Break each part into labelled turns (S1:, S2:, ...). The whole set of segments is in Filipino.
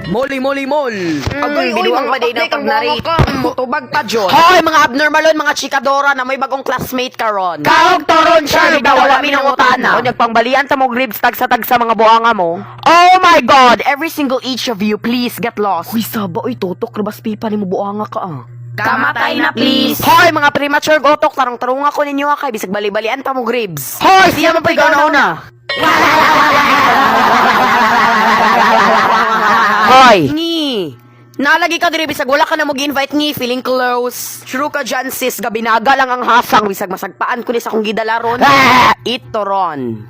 S1: Moli, mol.
S2: Agoy,
S1: Biduang
S2: mga
S1: pa din
S2: kapatid,
S1: ang
S2: ang
S1: pagnari.
S2: buwang ka.
S1: Mutubag pa, Diyos.
S2: Hoy, mga abnormalon, mga chikadora na may bagong classmate karon.
S1: Kaog toron, Charlie,
S2: Wala mi ng utana.
S1: O nagpangbalian sa mo ribs tag sa mga buanga mo.
S2: Oh my God! Every single each of you, please get lost.
S1: Uy, saba, uy, totok, rabas pipa ni mo buanga ka ah.
S2: Kamatay na, please.
S1: Hoy, mga premature gotok, tarong-tarong ako ninyo kay bisag balibalian pa mo ribs.
S2: Hoy, siya mo pa ikaw na una.
S1: Hoy!
S2: Ni. Nalagi ka diri bisag wala ka na mag-invite ni, feeling close.
S1: True ka dyan, sis, gabinaga lang ang hasang, bisag masagpaan ko ni sa kong gidalaron.
S2: Ito ron.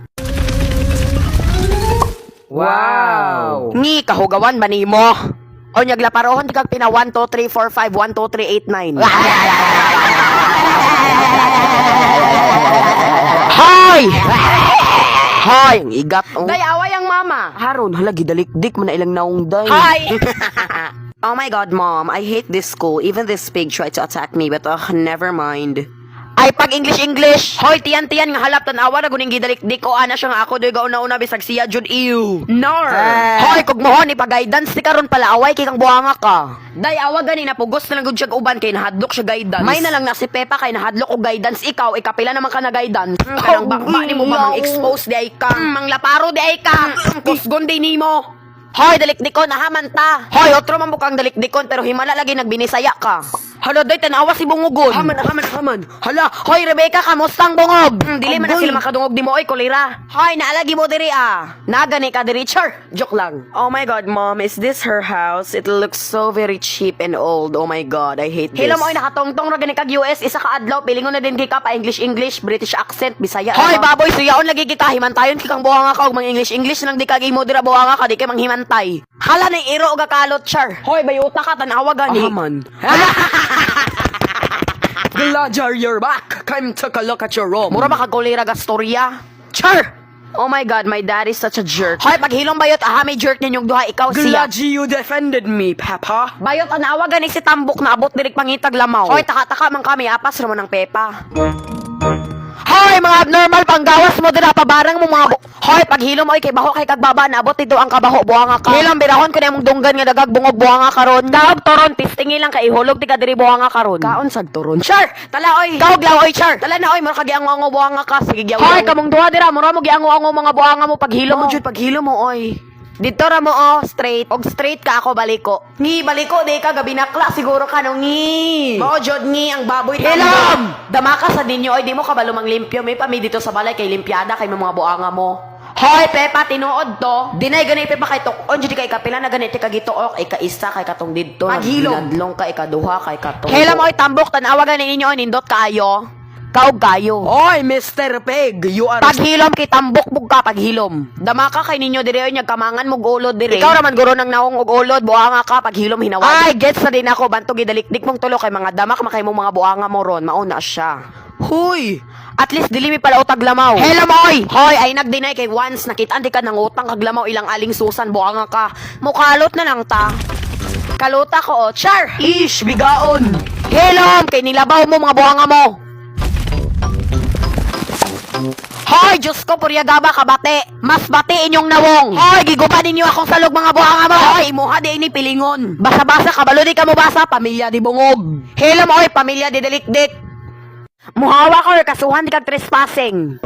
S1: Wow!
S2: Ni, kahugawan ba ni mo? O nyaglaparohon di kag pina 1, 2, 3, 4, 5, 1, 2, 3, 8, 9.
S1: Hoy! Hoy, ang igat oh.
S2: Day, away ang mama.
S1: Haron, hala, gidalikdik mo na ilang naong day.
S2: Hi!
S1: Oh my God, Mom, I hate this school. Even this pig tried to attack me, but never mind.
S2: Ay, pag English. Hoy, tiyan-tiyan nga halap tanawa na guning gidalikdik o ana siya nga ako doy gauna-una bisag siya jud ew. Nar. Hoy, kog mohon ipa-guidance ti karon pala away kay kang buhanga ka. Day awa gani na pugos na lang gud siya uban kay nahadlok siya guidance. May na lang na si Pepa kay nahadlok og guidance ikaw ikapila naman ka na guidance. Kanang bakba nimo ba mang expose di ay ka. Mang laparo di ay ka. Kusgon di nimo. Hoy, dalikdikon, nahaman ta. Hoy, otro man bukang dalikdikon, pero himala lagi nagbinisaya ka. Hala, doy, tanawa si Bungugon.
S1: Haman.
S2: Hala, hoy, Rebecca, kamustang bungog? Dili man na sila makadungog di mo, oy, kulira. Hoy, naalagi mo diri, ah. Nagani ka diri, char. Joke lang.
S1: Oh my God, Mom, is this her house? It looks so very cheap and old. Oh my God, I hate this.
S2: Hila mo, oy, nakatongtong ra gani kag US, isa ka adlaw, pilingon na din kay ka pa English, British accent, Bisaya.
S1: Hoy,
S2: baboy, suyaon lagi kita, himantayon kikang buhanga ka, og mang English lang di kag imo dira buhanga ka, di kay mang himantay. Hala, na iro og kalot, char. Hoy, bayuta ka, tanawa gani.
S1: Haman. Glajar, you're back. Time to look at your room.
S2: Mura ba kagulira ga storya? Char!
S1: Oh my God, my dad is such a jerk.
S2: Hoy, paghilong bayot, aha, may jerk ninyong duha, ikaw siya.
S1: Glaji, you defended me, Papa.
S2: Bayot, anawa gani si Tambok na abot dirik pangitag lamaw. Hoy, taka-taka man kami, apas ramo ng Pepa. Hoy, mga abnormal, panggawas mo dira, pabarang mo mga Hoy, paghilom oy kay baho kay kagbaba, naabot dito ang kabaho, buhanga ka. Hilom, birahon ko na mong dunggan nga dagag bungog buhanga karon. Kaog toron, tistingi lang kay ihulog ti ka diri buhanga karon.
S1: Kaon sag turon.
S2: Char! Tala oy! Kaog lang oy, Char! Tala na oy, mura kagiango-ango buhanga ka. Sige, giaw. Hoy, kamong duha dira, mura mo giango-ango mga buhanga mo paghilom mo jud paghilom mo oy. Dito ra mo oh, straight. Og straight ka ako baliko. Ni baliko di ka gabi nakla siguro ka nung ni. Mao jud ni ang baboy Hilom! Dama ka sa dinyo oy, di mo kabalumang limpyo. May pami dito sa balay kay limpiada kay mga buhanga mo. Hoy, Pepa, tinuod to. Dinay ganay Pepa kay tukon jud kay kapila na ganit kay gituok, ika-isa kay katong didto.
S1: Paghilom.
S2: Nadlong ka ikaduha kay katong. Hela mo oy tambok tanawa gani ninyo nindot kaayo. Kaog kayo.
S1: Oy, Mr. Pig, you are...
S2: Paghilom kay tambok bug ka paghilom. Dama ka kay ninyo dire oy kamangan mo ulod dire. Ikaw raman guro nang naong og ulod, buanga ka paghilom hinawad. Ay, gets na din ako bantog gidalikdik mong tulo kay mga dama ka makay mong mga buanga mo ron, mauna siya.
S1: Huy!
S2: At least dili mi pala utag lamaw. Hello moy. Hoy, ay nagdinay kay once nakitaan di ka nang utang kag lamaw ilang aling susan buanga ka. Mukalot na lang ta. Kaluta ko, char.
S1: Ish, bigaon!
S2: Hello, kay nilabaw mo mga buanga mo. Hoy, Diyos ko, puryagaba ka bate. Mas bate inyong nawong. Hoy, gigupa ninyo akong salog mga buhanga mo. Hoy, imuha di ini pilingon. Basa-basa, kabalo di ka mo basa, pamilya di bungog. Hello mo, hoy, pamilya di dalikdik. Muhawa ko, kasuhan di kag trespassing.